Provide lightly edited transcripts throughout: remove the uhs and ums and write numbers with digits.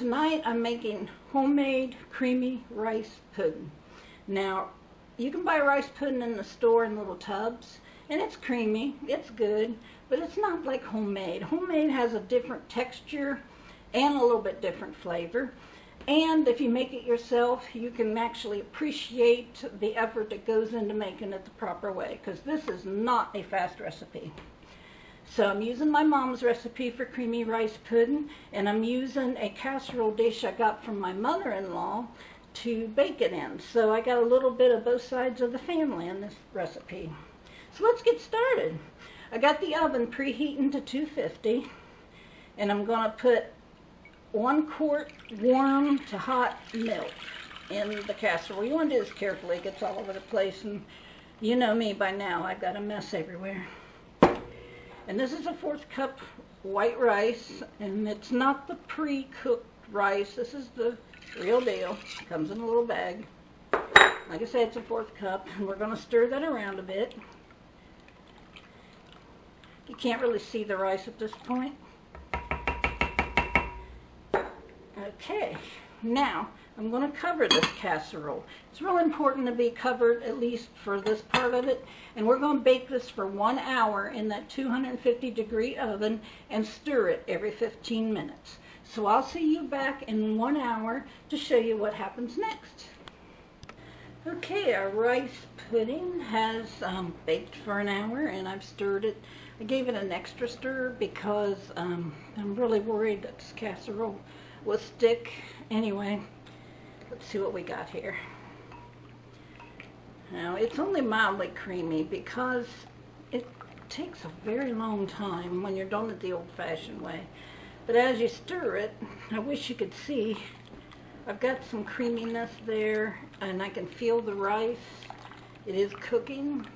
tonight I'm making homemade creamy rice pudding. Now, you can buy rice pudding in the store in little tubs, and it's creamy, it's good, but it's not like homemade. Homemade has a different texture and a little bit different flavor. And if you make it yourself, you can actually appreciate the effort that goes into making it the proper way, because this is not a fast recipe. So I'm using my mom's recipe for creamy rice pudding, and I'm using a casserole dish I got from my mother-in-law to bake it in. So I got a little bit of both sides of the family in this recipe. So let's get started. I got the oven preheating to 250, and I'm going to put 1 quart warm to hot milk in the casserole. You want to do this carefully, it gets all over the place, and you know me by now, I've got a mess everywhere. And this is a 1/4 cup white rice, and it's not the pre-cooked rice. This is the real deal. It comes in a little bag. Like I said, it's a 1/4 cup, and we're going to stir that around a bit. You can't really see the rice at this point. Okay, now I'm going to cover this casserole. It's real important to be covered, at least for this part of it. And we're going to bake this for 1 hour in that 250-degree oven and stir it every 15 minutes. So I'll see you back in 1 hour to show you what happens next. Okay, our rice pudding has baked for an hour, and I've stirred it. I gave it an extra stir because I'm really worried that this casserole will stick. Anyway, let's see what we got here. Now, it's only mildly creamy because it takes a very long time when you're done it the old-fashioned way. But as you stir it, I wish you could see, I've got some creaminess there, and I can feel the rice. It is cooking,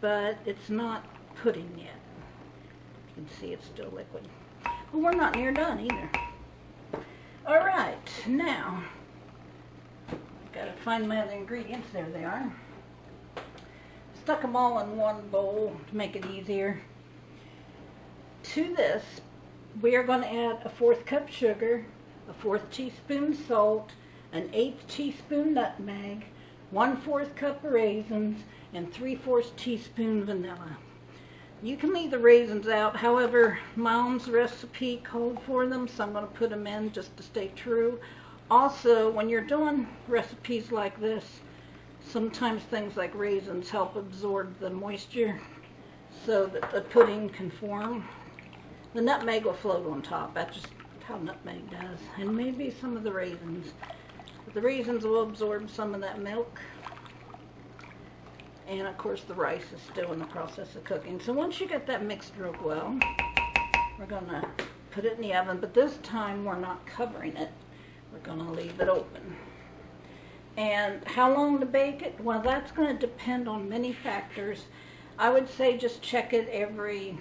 but it's not pudding yet. You can see it's still liquid. But we're not near done either. Alright, now, I've got to find my other ingredients. There they are. Stuck them all in one bowl to make it easier. To this, we are going to add a 1/4 cup sugar, a 1/4 teaspoon salt, an 1/8 teaspoon nutmeg, 1/4 cup raisins, and 3/4 teaspoon vanilla. You can leave the raisins out, however, Mom's recipe called for them, so I'm going to put them in just to stay true. Also, when you're doing recipes like this, sometimes things like raisins help absorb the moisture so that the pudding can form. The nutmeg will float on top. That's just how nutmeg does. And maybe some of the raisins. But the raisins will absorb some of that milk. And of course the rice is still in the process of cooking. So once you get that mixed real well, we're going to put it in the oven. But this time we're not covering it. We're going to leave it open. And how long to bake it? Well, that's going to depend on many factors. I would say just check it every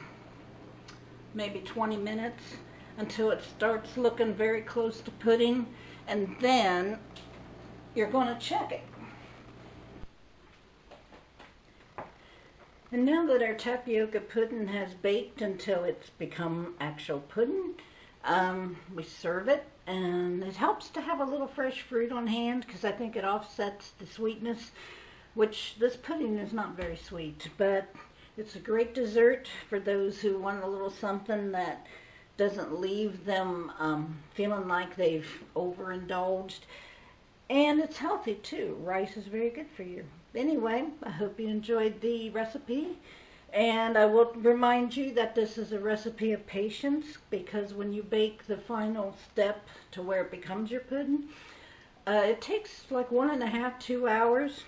maybe 20 minutes until it starts looking very close to pudding. And then you're going to check it. And now that our tapioca pudding has baked until it's become actual pudding, we serve it, and it helps to have a little fresh fruit on hand because I think it offsets the sweetness, which this pudding is not very sweet, but it's a great dessert for those who want a little something that doesn't leave them feeling like they've overindulged. And it's healthy too. Rice is very good for you. Anyway, I hope you enjoyed the recipe. And I will remind you that this is a recipe of patience, because when you bake the final step to where it becomes your pudding, it takes like 1.5 to 2 hours.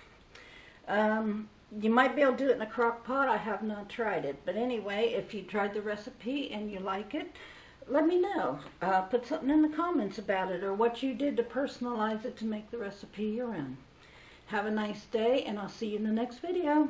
You might be able to do it in a crock pot. I have not tried it. But anyway, if you tried the recipe and you like it, let me know. Put something in the comments about it, or what you did to personalize it to make the recipe your own. Have a nice day, and I'll see you in the next video.